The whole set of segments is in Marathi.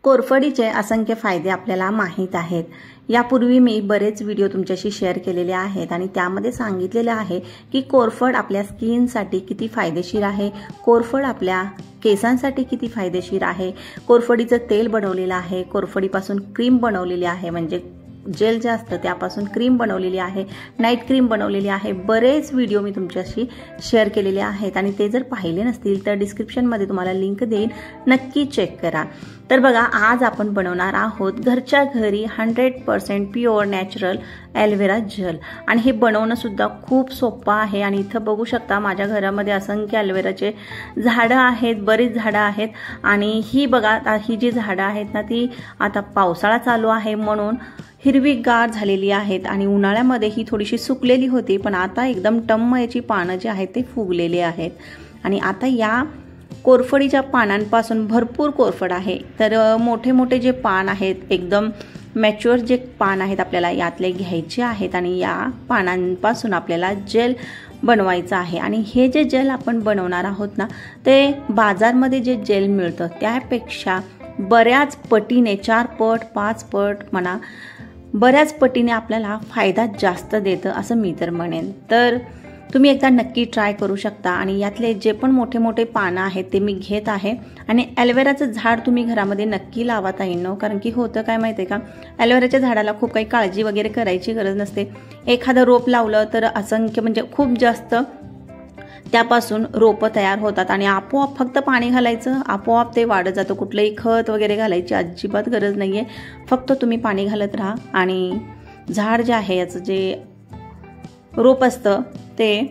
कोरफडीचे असंख्य फायदे आपल्याला माहीत आहेत। यापूर्वी मी बरेच व्हिडिओ तुमच्याशी शेअर केलेले आहेत आणि त्यामध्ये सांगितलेले आहे की कोरफड आपल्या स्किनसाठी किती फायदेशीर आहे, कोरफड आपल्या केसांसाठी किती फायदेशीर आहे, कोरफडीचं तेल बनवलेलं आहे, कोरफडीपासून क्रीम बनवलेली आहे, म्हणजे जेल जे असतं त्यापासून क्रीम बनवलेली आहे, नाईट क्रीम बनवलेली आहे। बरेच व्हिडिओ मी तुमच्याशी शेअर केलेले आहेत आणि ते जर पाहिले नसतील तर डिस्क्रिप्शनमध्ये तुम्हाला लिंक देईन, नक्की चेक करा। तर बघा, आज आपण बनवणार आहोत घरच्या घरी 100% प्युअर नॅचरल ॲलोवेरा जेल आणि हे बनवणं सुद्धा खूप सोपं आहे। आणि इथं बघू शकता माझ्या घरामध्ये असंख्य ॲलोवेराचे झाडं आहेत, बरीच झाडं आहेत आणि ही बघा ही जी झाडं आहेत ना ती आता पावसाळा चालू आहे म्हणून हिरवीगार झालेली आहेत आणि उन्हाळ्यामध्ये ही थोडीशी सुकलेली होती, पण आता एकदम टम्म याची पानं जे आहेत ते फुगलेले आहेत। आणि आता या कोरफडीच्या पानांपासून भरपूर कोरफड आहे, तर मोठे मोठे जे पान आहेत, एकदम मॅच्युअर जे पान आहेत आपल्याला यातले घ्यायचे आहेत आणि या पानांपासून आपल्याला जेल बनवायचं आहे। आणि हे जे जेल आपण बनवणार आहोत ना ते बाजारमध्ये जे जेल मिळतं त्यापेक्षा बऱ्याच पटीने 4 पट 5 पट म्हणा, बऱ्याच पटीने आपल्याला फायदा जास्त देतं असं मी तर म्हणेन। तर तुम्ही एकदा नक्की ट्राय करू शकता। आणि यातले जे पण मोठे मोठे पानं आहेत ते मी घेत आहे आणि ॲलोवेराचं झाड तुम्ही घरामध्ये नक्की लावा ताईंनो, कारण की होतं काय माहिती आहे का, ॲलोवेराच्या झाडाला खूप काही काळजी वगैरे करायची गरज नसते। एखादं रोप लावलं तर असंख्य म्हणजे खूप जास्त त्यापासून रोपं तयार होतात आणि आपोआप फक्त पाणी घालायचं, आपोआप ते वाढत जातं। कुठलंही खत वगैरे घालायची अजिबात गरज नाही आहे, फक्त तुम्ही पाणी घालत राहा आणि झाड जे आहे याचं जे रोप असतं ते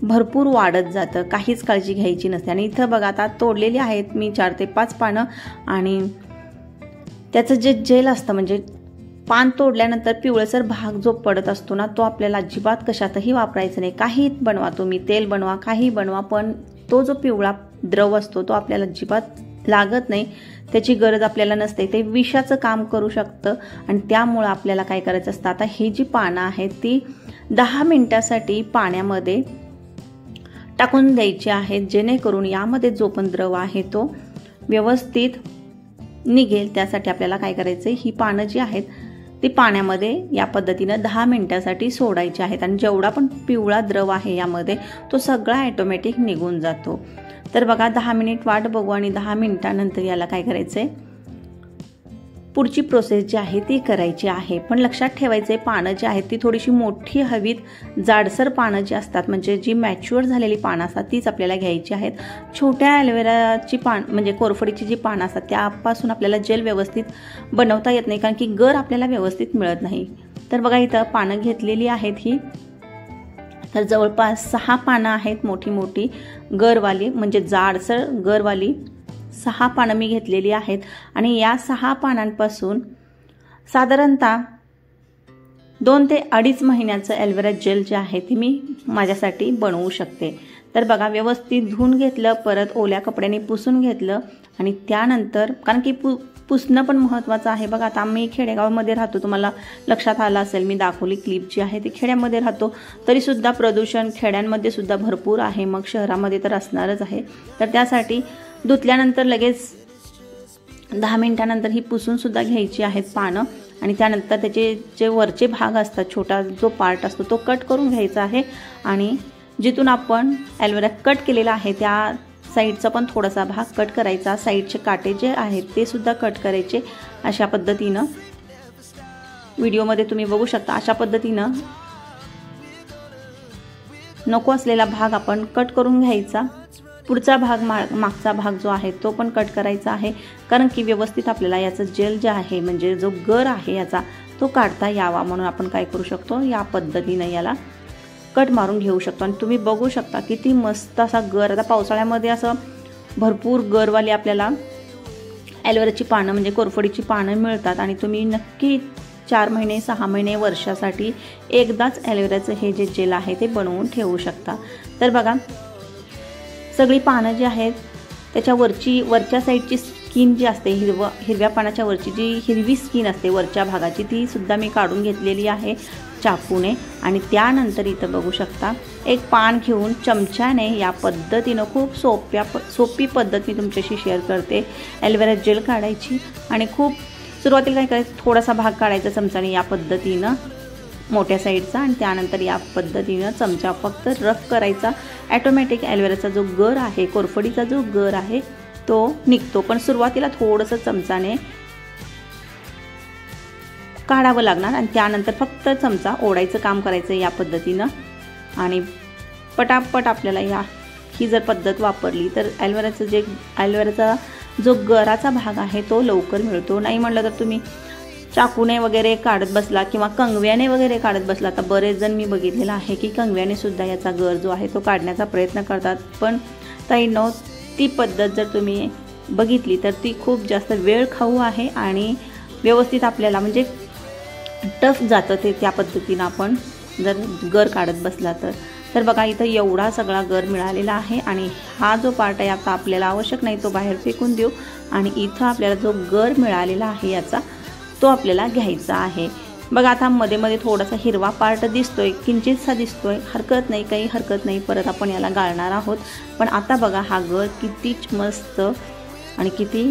भरपूर वाढत जातं, काहीच काळजी घ्यायची नसते। आणि इथं बघा आता तोडलेली आहेत मी 4 ते 5 पानं आणि त्याचं जे जेल असतं म्हणजे पान तोडल्यानंतर पिवळसर भाग जो पडत असतो ना तो आपल्याला अजिबात कशातही वापरायचा नाही। काही बनवा तुम्ही, तेल बनवा, काही बनवा, पण तो जो पिवळा द्रव असतो तो आपल्याला अजिबात लागत नाही, त्याची गरज आपल्याला नसते, ते विषाचं काम करू शकतं। आणि त्यामुळं आपल्याला काय करायचं असतं, आता ही जी पानं आहेत ती 10 मिनिटासाठी पाण्यामध्ये टाकून द्यायची आहेत, जेणेकरून यामध्ये जो पण द्रव आहे तो व्यवस्थित निघेल। त्यासाठी आपल्याला काय करायचं, ही पानं जी आहेत ती पाण्यामध्ये या पद्धतीनं 10 मिनिटासाठी सोडायची आहेत आणि जेवढा पण पिवळा द्रव आहे यामध्ये तो सगळा ॲटोमॅटिक निघून जातो। तर बघा 10 मिनिट वाट बघू आणि 10 मिनिटानंतर याला काय करायचंय, पुढची प्रोसेस जी आहे ती करायची आहे। पण लक्षात ठेवायचे, पानं जी आहेत ती थोडीशी मोठी हवीत, जाडसर पानं जी असतात म्हणजे जी मॅच्युअर झालेली पानं असतात तीच आपल्याला घ्यायची आहेत। छोट्या ॲलोवेराची पान म्हणजे कोरफडीची जी पानं असतात त्यापासून आपल्याला जेल व्यवस्थित बनवता येत नाही, कारण की गर आपल्याला व्यवस्थित मिळत नाही। तर बघा इथं पानं घेतलेली आहेत ही, तर जवळपास 6 पानं आहेत मोठी मोठी गरवाली, म्हणजे जाडसर गरवाली 6 पानं मी घेतलेली आहेत। आणि या 6 पानांपासून साधारणतः 2 ते 2.5 महिन्याचं ॲलोवेरा जेल जे आहे ते मी माझ्यासाठी बनवू शकते। तर बघा व्यवस्थित धुवून घेतलं, परत ओल्या कपड्याने पुसून घेतलं आणि त्यानंतर कारण की पुसणं पण महत्त्वाचं आहे। बघा आता आम्ही खेडेगावामध्ये राहतो, तुम्हाला लक्षात आलं असेल, मी दाखवली क्लिप जी आहे ती खेड्यामध्ये राहतो, तरीसुद्धा प्रदूषण खेड्यांमध्ये सुद्धा भरपूर आहे, मग शहरामध्ये तर असणारच आहे। तर त्यासाठी धुतल्यानंतर लगेच 10 मिनिटानंतर ही पुसून सुद्धा घ्यायची आहेत पानं आणि त्यानंतर त्याचे जे वरचे भाग असतात, छोटा जो पार्ट असतो तो कट करून घ्यायचा आहे आणि जिथून आपण ॲलोवेरा कट केलेला आहे त्या साईडचा पण थोडासा भाग कट करायचा, साईडचे काटे जे आहेत ते सुद्धा कट करायचे। अशा पद्धतीनं व्हिडिओमध्ये तुम्ही बघू शकता, अशा पद्धतीनं नको असलेला भाग आपण कट करून घ्यायचा। पुढचा भाग मागचा भाग जो आहे तो पण कट करायचा आहे, कारण की व्यवस्थित आपल्याला याचं जेल जे आहे म्हणजे जो गर आहे याचा तो काढता यावा म्हणून आपण काय करू शकतो, या पद्धतीनं याला कट मारून घेऊ शकतो। आणि तुम्ही बघू शकता किती मस्त असा गर, आता पावसाळ्यामध्ये असं भरपूर गरवाली आपल्याला ॲलोवेराची पानं म्हणजे कोरफडीची पानं मिळतात आणि तुम्ही नक्की 4 महिने 6 महिने वर्षासाठी एकदाच ॲलोवेराचं हे जे जेल आहे ते बनवून ठेवू शकता। तर बघा सगळी पानं जी आहेत त्याच्या वरच्या साईडची स्किन जी असते, हिरव्या पानाच्या वरची जी हिरवी स्किन असते वरच्या भागाची, ती सुद्धा मी काढून घेतलेली आहे चाकूने आणि त्यानंतर इथं बघू शकता एक पान घेऊन चमच्याने या पद्धतीनं खूप सोपी पद्धत मी तुमच्याशी शेअर करते ॲलोवेरा जेल काढायची। आणि खूप सुरुवातीला काय करायचं, थोडासा भाग काढायचा चमच्याने या पद्धतीनं मोठ्या साईडचा आणि त्यानंतर या पद्धतीनं चमचा फक्त रफ करायचा। ॲटोमॅटिक ॲलोवेराचा जो गर आहे, कोरफडीचा जो गर आहे तो निघतो, पण सुरुवातीला थोडंसं चमचाने काढावं लागणार आणि त्यानंतर फक्त चमचा ओढायचं काम करायचं या पद्धतीनं। आणि पटापट आपल्याला ही जर पद्धत वापरली तर ॲलोवेराचा जो गराचा भाग आहे तो लवकर मिळतो। नाही म्हटलं तर तुम्ही चाकूने वगैरे काढत बसला किंवा कंगव्याने वगैरे काढत बसला तर बरेच जण मी बघितलेलं आहे की कंगव्याने सुद्धा याचा गर जो आहे तो काढण्याचा प्रयत्न करतात, पण ताईंनो ती पद्धत जर तुम्ही बघितली तर ती खूप जास्त वेळ खाऊ आहे आणि व्यवस्थित आपल्याला म्हणजे टफ जातं ते त्या पद्धतीनं आपण जर गर काढत बसला तर बघा इथं एवढा सगळा गर मिळालेला आहे आणि हा जो पार्ट आहे आता आपल्याला आवश्यक नाही तो बाहेर फेकून देऊ आणि इथं आपल्याला जो गर मिळालेला आहे याचा तो आपल्याला घ्यायचा आहे। बघा आता मध्ये मध्ये थोडासा हिरवा पार्ट दिसतोय, किंचितसा दिसतोय, हरकत नाही, काही हरकत नाही, परत आपण याला गाळणार आहोत। पण आता बघा हा गर किती मस्त आणि किती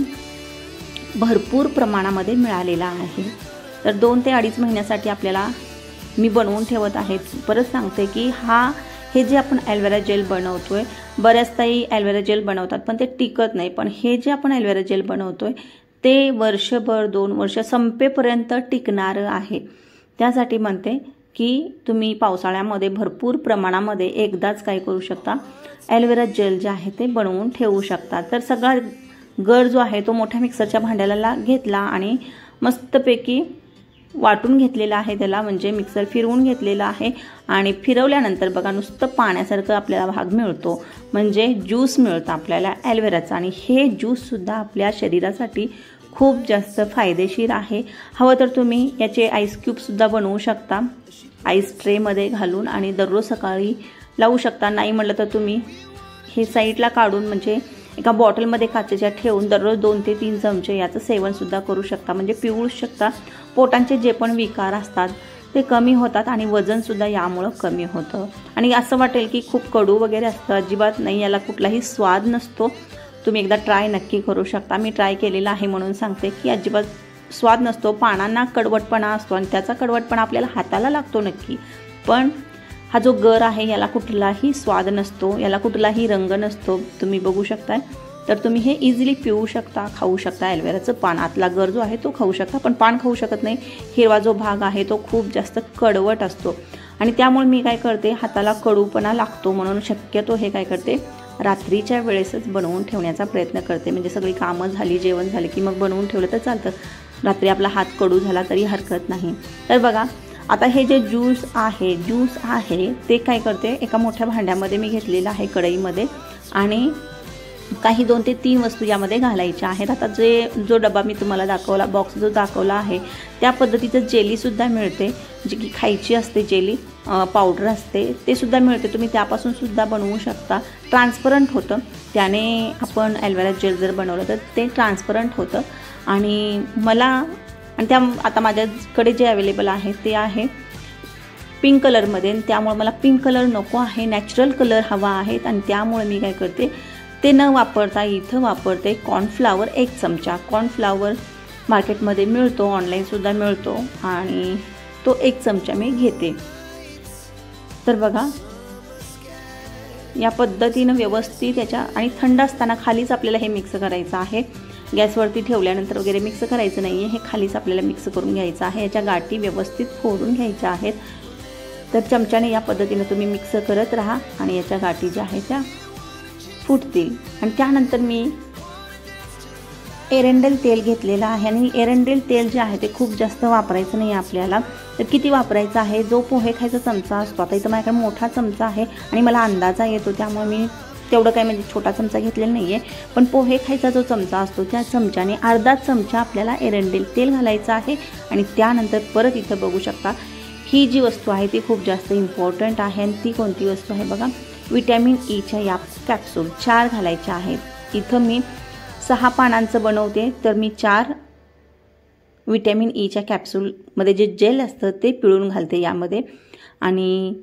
भरपूर प्रमाणामध्ये मिळालेला आहे। तर 2 ते 2.5 महिन्यासाठी आपल्याला मी बनवून ठेवत आहे। परत सांगते की हे जे आपण ॲलोवेरा जेल बनवतोय, बऱ्याच ताई ॲलोवेरा जेल बनवतात पण ते टिकत नाही, पण हे जे आपण ॲलोवेरा जेल बनवतोय ते वर्षभर 2 वर्ष संपेपर्यंत टिकणारं आहे। त्यासाठी म्हणते की तुम्ही पावसाळ्यामध्ये भरपूर प्रमाणामध्ये एकदाच काय करू शकता, ॲलोवेरा जेल जे आहे ते बनवून ठेवू शकता। तर सगळा गर जो आहे तो मोठ्या मिक्सरच्या भांड्याला घेतला आणि मस्तपैकी वाटून घेतलेला आहे त्याला, म्हणजे मिक्सर फिरवून घेतलेला आहे आणि फिरवल्यानंतर बघा नुसतं पाण्यासारखं आपल्याला भाग मिळतो, म्हणजे ज्यूस मिळतं आपल्याला ॲलोवेराचा। आणि हे ज्यूससुद्धा आपल्या शरीरासाठी खूप जास्त फायदेशीर आहे। हवं तर तुम्ही याचे आईस क्यूबसुद्धा बनवू शकता आईस ट्रेमध्ये घालून आणि दररोज सकाळी लावू शकता। नाही म्हटलं तर तुम्ही हे साईडला काढून म्हणजे एका बॉटलमध्ये काचेच्या ठेवून दररोज 2 ते 3 चमचे याचं सेवनसुद्धा करू शकता, म्हणजे पिऊ शकता। पोटांचे जे पण विकार असतात ते कमी होतात आणि वजनसुद्धा यामुळं कमी होतं। आणि असं वाटेल की खूप कडू वगैरे असतं, अजिबात नाही, याला कुठलाही स्वाद नसतो। तुम्ही एकदा ट्राय नक्की करू शकता, मी ट्राय केलेला आहे म्हणून सांगते की अजिबात स्वाद नसतो। पानांना कडवटपणा असतो आणि त्याचा कडवटपणा आपल्याला हाताला लागतो नक्की, पण हा जो गर आहे याला कुठलाही स्वाद नसतो, याला कुठलाही रंग नसतो, तुम्ही बघू शकताय। तर तुम्ही हे इझिली पिऊ शकता, खाऊ शकता। ॲलोवेराचं पान आतला गर जो आहे तो खाऊ शकता, पण पान खाऊ शकत नाही, हिरवा जो भाग आहे तो खूप जास्त कडवट असतो आणि त्यामुळे मी काय करते, हाताला कडूपणा लागतो म्हणून शक्यतो हे काय करते, रात्रीच्या वेळेसच बनवून ठेवण्याचा प्रयत्न करते। म्हणजे सगळी कामं झाली, जेवण झाले की मग बनवून ठेवलं तर चालतं, रात्री आपला हात कडू झाला तरी हरकत नाही। तर बघा आता हे जे ज्यूस आहे ते काय करते, एका मोठ्या भांड्यामध्ये मी घेतलेलं आहे कढईमध्ये आणि काही 2 ते 3 वस्तू यामध्ये घालायच्या आहेत। आता जो डबा मी तुम्हाला दाखवला, बॉक्स जो दाखवला आहे त्या पद्धतीचं जेलीसुद्धा मिळते, जी की खायची असते, जेली पावडर असते ते सुद्धा मिळते, तुम्ही त्यापासून सुद्धा बनवू शकता। ट्रान्सपरंट होतं त्याने, आपण ॲलोवेरा जेल जर बनवलं तर ते ट्रान्सपरंट होतं आणि आता माझ्याकडे जे अवेलेबल आहे ते आहे पिंक कलरमध्ये, त्यामुळे मला पिंक कलर नको आहे, नॅचरल कलर हवा आहे आणि त्यामुळे मी काय करते, ते न वापरता इथं वापरते कॉर्नफ्लावर 1 चमचा। कॉर्नफ्लावर मार्केटमध्ये मिळतो, ऑनलाईनसुद्धा मिळतो आणि तो 1 चमचा मी घेते। तर बघा या पद्धतीनं व्यवस्थित याच्या आणि थंड असताना खालीच आपल्याला हे मिक्स करायचं आहे, गॅसवरती ठेवल्यानंतर वगैरे मिक्स करायचं नाही आहे, हे खालीच आपल्याला मिक्स करून घ्यायचं आहे। याच्या गाठी व्यवस्थित फोडून घ्यायच्या आहेत। तर चमच्याने या पद्धतीने तुम्ही मिक्स करत राहा आणि याच्या गाठी ज्या आहेत त्या फुटतील। आणि त्यानंतर मी एरंडेल तेल घेतलेलं आहे आणि एरंडेल तेल जे आहे ते खूप जास्त वापरायचं नाही आपल्याला। तर किती वापरायचं आहे, जो पोहे खायचा चमचा असतो, आता इथं माझ्याकडे मोठा चमचा आहे आणि मला अंदाजा येतो त्यामुळे मी तेवढं काय म्हणजे छोटा चमचा घेतलेला नाही आहे, पण पोहे खायचा जो चमचा असतो त्या चमच्याने अर्धा चमचा आपल्याला एरंडेल तेल घालायचं आहे। आणि त्यानंतर परत इथं बघू शकता ही जी वस्तू आहे ती खूप जास्त इम्पॉर्टंट आहे आणि ती कोणती वस्तू आहे बघा, विटॅमिन ईच्या या कॅप्सूल 4 घालायच्या आहेत। इथं मी 6 पानांचं बनवते तर मी 4 विटॅमिन ईच्या कॅप्सूलमध्ये जे जेल असतं ते पिळून घालते यामध्ये। आणि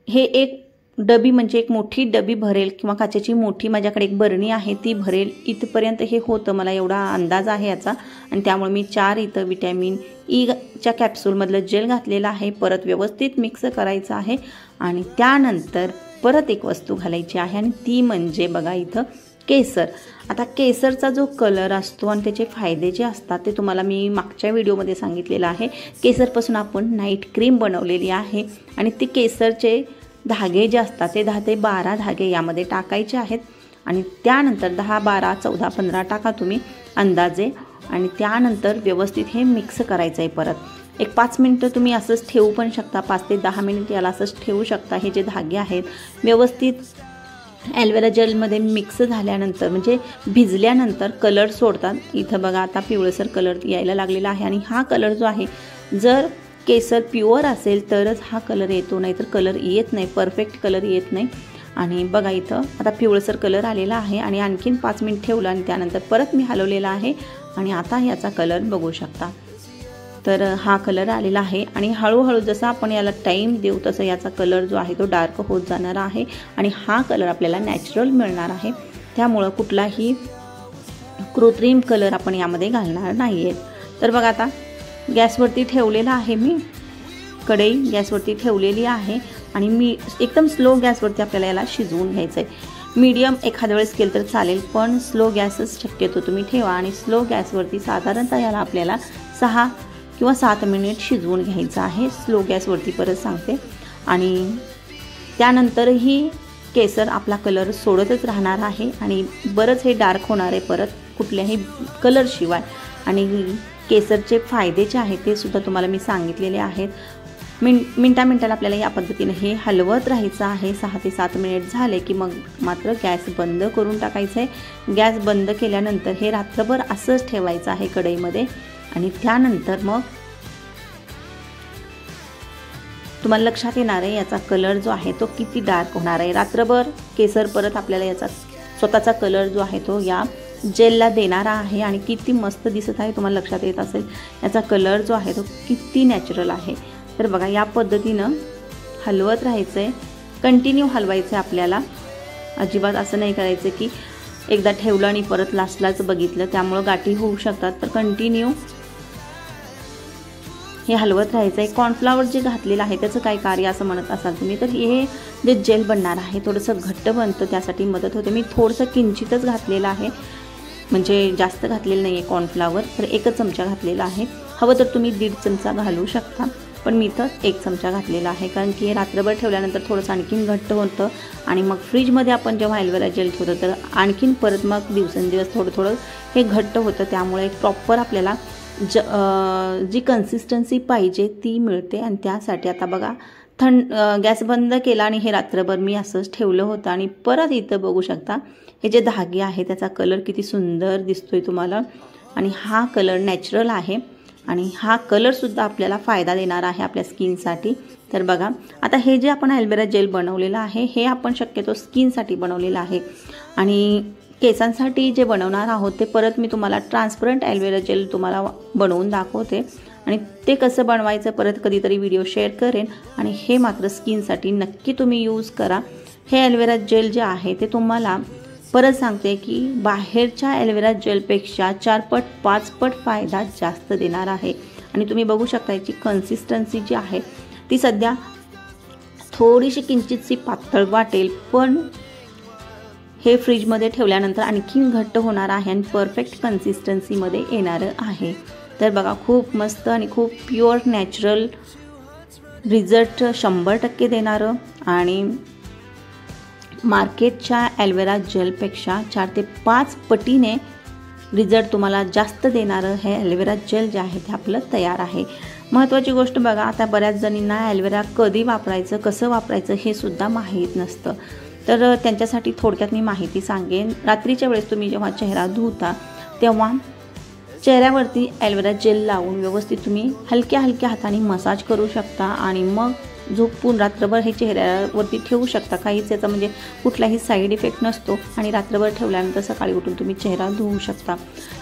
हे एक डबी म्हणजे एक मोठी डबी भरेल किंवा काचेची मोठी माझ्याकडे एक बरणी आहे ती भरेल इथपर्यंत हे होतं, मला एवढा अंदाज आहे याचा। आणि त्यामुळे मी 4 इथं विटॅमिन ईच्या कॅप्सूलमधलं जेल घातलेलं आहे। परत व्यवस्थित मिक्स करायचं आहे आणि त्यानंतर परत एक वस्तू घालायची आहे आणि ती म्हणजे बघा इथं केसर। आता केसरचा जो कलर असतो आणि त्याचे फायदे जे असतात ते तुम्हाला मी मागच्या व्हिडिओमध्ये सांगितलेलं आहे। केसरपासून आपण नाईट क्रीम बनवलेली आहे आणि ते केसरचे धागे जे असतात ते 10 ते 12 धागे यामध्ये टाकायचे आहेत आणि त्यानंतर 10, 12, 14, 15 टाका तुम्ही अंदाजे। आणि त्यानंतर व्यवस्थित हे मिक्स करायचं आहे। परत एक 5 मिनिटं तुम्ही असंच ठेवू पण शकता, 5 ते 10 मिनिट याला असंच ठेवू शकता। हे जे धागे आहेत व्यवस्थित ॲलोवेरा जेलमध्ये मिक्स झाल्यानंतर म्हणजे भिजल्यानंतर कलर सोडतात। इथं बघा आता पिवळसर कलर यायला लागलेला आहे आणि हा कलर जो आहे जर केसर प्युअर असेल तरच हा कलर येतो, नाहीतर कलर येत नाही, परफेक्ट कलर येत नाही। आणि बघा इथं आता पिवळसर कलर आलेला आहे आणि आणखीन 5 मिनिट ठेवलं आणि त्यानंतर परत मी हलवलेला आहे आणि आता याचा कलर बघू शकता। तर हा कलर आलेला आहे आणि हळूहळू जसं आपण याला टाईम देऊ तसं याचा कलर जो आहे तो डार्क होत जाणार आहे आणि हा कलर आपल्याला नॅचरल मिळणार आहे। त्यामुळं कुठलाही कृत्रिम कलर आपण यामध्ये घालणार नाही आहे। तर बघा आता गॅसवरती ठेवलेला आहे मी, कढई गॅसवरती ठेवलेली आहे आणि मी एकदम स्लो गॅसवरती आपल्याला याला शिजवून घ्यायचं आहे। मीडियम एखाद्या वेळेस केलं तर चालेल, पण स्लो गॅसच शक्यतो तुम्ही ठेवा आणि स्लो गॅसवरती साधारणतः याला आपल्याला 6 किंवा 7 मिनिट शिजवून घ्यायचं आहे, स्लो गॅसवरती परत सांगते। आणि त्यानंतरही केसर आपला कलर सोडतच राहणार आहे आणि बरंच हे डार्क होणार आहे परत कुठल्याही कलरशिवाय। आणि केसरचे फायदे जे आहेत ते सुद्धा तुम्हाला मी सांगितलेले आहेत। मिनटाला आपल्याला या पद्धतीने हे हलवत राहायचं आहे। 6 ते 7 मिनिट झाले की मग मात्र गॅस बंद करून टाकायचं आहे। गॅस बंद केल्यानंतर हे रात्रभर असंच ठेवायचं आहे कढईमध्ये आणि त्यानंतर मग तुम्हाला लक्षात येणार आहे याचा कलर जो आहे तो किती डार्क होणार आहे। रात्रभर केसर परत आपल्याला याचा स्वतःचा कलर जो आहे तो या जेलला देणारा आहे आणि किती मस्त दिसत आहे तुम्हाला लक्षात येत असेल। याचा कलर जो आहे तो किती नॅचरल आहे। तर बघा या पद्धतीनं हलवत राहायचं आहे, कंटिन्यू हलवायचं आहे आपल्याला। अजिबात असं नाही करायचं की एकदा ठेवलं आणि परत लास्टलाच बघितलं, त्यामुळं गाठी होऊ शकतात। तर कंटिन्यू हे हलवत राहायचं आहे। कॉर्नफ्लॉवर जे घातलेलं आहे त्याचं काय कार्य असं म्हणत असाल तुम्ही, तर हे जे जेल बनणार आहे थोडंसं घट्ट बनतं त्यासाठी मदत होते। मी थोडंसं किंचितच घातलेलं आहे, म्हणजे जास्त घातलेलं नाही आहे कॉर्नफ्लॉवर, तर 1 चमचा घातलेला आहे। हवं तर तुम्ही 1.5 चमचा घालू शकता, पण मी तर 1 चमचा घातलेला आहे, कारण की हे रात्रभर ठेवल्यानंतर थोडंसं आणखीन घट्ट होतं आणि मग फ्रीजमध्ये आपण जेव्हा ॲलोवेरा जेल ठेवतो तर आणखीन परत मग दिवसेंदिवस थोडं हे घट्ट होतं। त्यामुळे एक प्रॉपर आपल्याला जी कन्सिस्टन्सी पाहिजे ती मिळते आणि त्यासाठी आता बघा गॅस बंद केला आणि हे रात्रभर मी असंच ठेवलं होतं आणि परत इथं बघू शकता हे जे धागे आहे त्याचा कलर किती सुंदर दिसतोय तुम्हाला आणि हा कलर नॅचरल आहे आणि हा कलरसुद्धा आपल्याला फायदा देणार आहे आपल्या स्किनसाठी। तर बघा आता हे जे आपण ॲलोवेरा जेल बनवलेलं आहे हे आपण शक्यतो स्किनसाठी बनवलेलं आहे आणि केसांसाठी जे बनवणार आहोत ते परत मी तुम्हाला ट्रान्सपरंट ॲलोवेरा जेल तुम्हाला बनवून दाखवते आणि ते कसं बनवायचं परत कधीतरी व्हिडिओ शेअर करेन। आणि हे मात्र स्किनसाठी नक्की तुम्ही यूज करा। हे ॲलोवेरा जेल जे आहे ते तुम्हाला परत सांगते की बाहेरच्या ॲलोवेरा जेलपेक्षा 4 पट 5 पट फायदा जास्त देणार आहे। आणि तुम्ही बघू शकता याची कन्सिस्टन्सी जी आहे ती सध्या थोडीशी किंचितशी पातळ वाटेल, पण हे फ्रीजमध्ये ठेवल्यानंतर आणखीन घट्ट होणार आहे आणि परफेक्ट कन्सिस्टन्सीमध्ये येणार आहे। तर बघा खूप मस्त आणि खूप प्युअर नॅचरल रिझल्ट 100% देणारं आणि मार्केटच्या ॲलोवेरा जेलपेक्षा 4 ते 5 पटीने रिझल्ट तुम्हाला जास्त देणारं हे ॲलोवेरा जेल जे आहे ते आपलं तयार आहे। महत्त्वाची गोष्ट बघा आता बऱ्याच जणींना ॲलोवेरा कधी वापरायचं कसं वापरायचं हे सुद्धा माहीत नसतं, तर त्यांच्यासाठी थोडक्यात मी माहिती सांगेन। रात्रीच्या वेळेस तुम्ही जेव्हा चेहरा धुता तेव्हा चेहऱ्यावरती ॲलोवेरा जेल लावून व्यवस्थित तुम्ही हलक्या हलक्या हाताने मसाज करू शकता आणि मग झोपून रात्रभर हे चेहऱ्यावरती ठेवू शकता. काहीच याचा म्हणजे कुठलाही साईड इफेक्ट नसतो आणि रात्रभर ठेवल्यानंतर सकाळी उठून तुम्ही चेहरा धुवू शकता.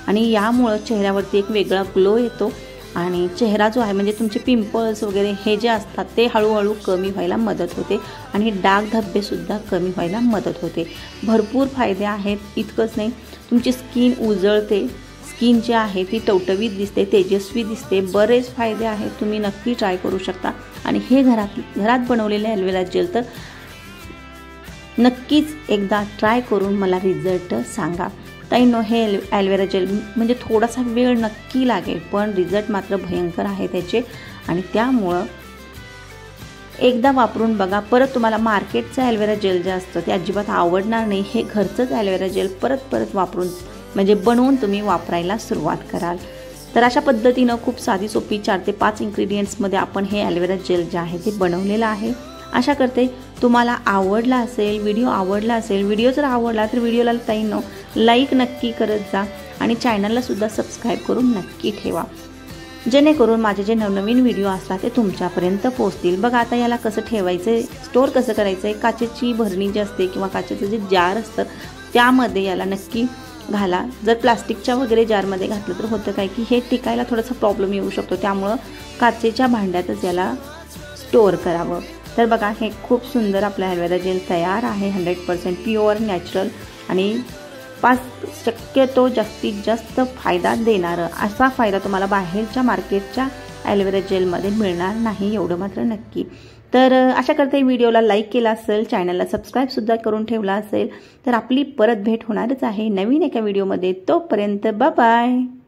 आणि यामुळं चेहऱ्यावरती एक वेगळा ग्लो येतो आणि चेहरा जो आहे म्हणजे तुमचे पिंपल्स वगैरे हे जे असतात ते हळूहळू कमी व्हायला मदत होते आणि डाग धब्बेसुद्धा कमी व्हायला मदत होते. भरपूर फायदे आहेत. इतकंच नाही, तुमची स्किन उजळते, स्किन जी आहे ती टवटवीत दिसते, तेजस्वी दिसते. बरेच फायदे आहेत, तुम्ही नक्की ट्राय करू शकता. आणि हे घरात बनवलेले ॲलोवेरा जेल तर नक्कीच एकदा ट्राय करून मला रिझल्ट सांगा. ताईंनो, हे ॲलोवेरा जेल म्हणजे थोडासा वेळ नक्की लागेल, पण रिझल्ट मात्र भयंकर आहे त्याचे. आणि त्यामुळं एकदा वापरून बघा. परत तुम्हाला मार्केटचं ॲलोवेरा जेल जे असतं ते अजिबात आवडणार नाही. हे घरचंच ॲलोवेरा जेल परत वापरून म्हणजे बनवून तुम्ही वापरायला सुरुवात कराल. तर अशा पद्धतीनं खूप साधी सोपी 4 ते 5 इन्ग्रेडियंट्समध्ये आपण हे ॲलोवेरा जेल जे आहे ते बनवलेलं आहे. आशा करते तुम्हाला आवडला असेल, व्हिडिओ आवडला असेल. व्हिडिओ जर आवडला तर व्हिडिओला ताईंनो लाईक नक्की करत जा आणि चॅनललासुद्धा सबस्क्राईब करून नक्की ठेवा, जेणेकरून माझे जे नवनवीन व्हिडिओ असतात ते तुमच्यापर्यंत पोहोचतील. बघा आता याला कसं ठेवायचं आहे, स्टोअर कसं करायचं आहे. काचेची भरणी जी असते किंवा काचेचं जे जार असतं त्यामध्ये याला नक्की घाला. जर प्लास्टिकच्या वगैरे जारमध्ये घातलं तर होतं काय की हे टिकायला थोडासा प्रॉब्लेम येऊ शकतो. त्यामुळं काचेच्या भांड्यातच याला स्टोअर करावं. तर बघा, हे खूप सुंदर आपला ॲलोवेरा जेल तयार आहे. 100% प्युअर नॅचरल आणि 5% जास्तीत जास्त फायदा देणारं. असा फायदा तुम्हाला बाहेरच्या मार्केटच्या ॲलोवेरा जेलमध्ये मिळणार नाही, एवढं मात्र नक्की. तर आशा करते व्हिडिओला लाईक केला असेल, चॅनलला सबस्क्राईबसुद्धा करून ठेवला असेल. तर आपली परत भेट होणारच आहे नवीन एका व्हिडिओमध्ये. तोपर्यंत बाय बाय.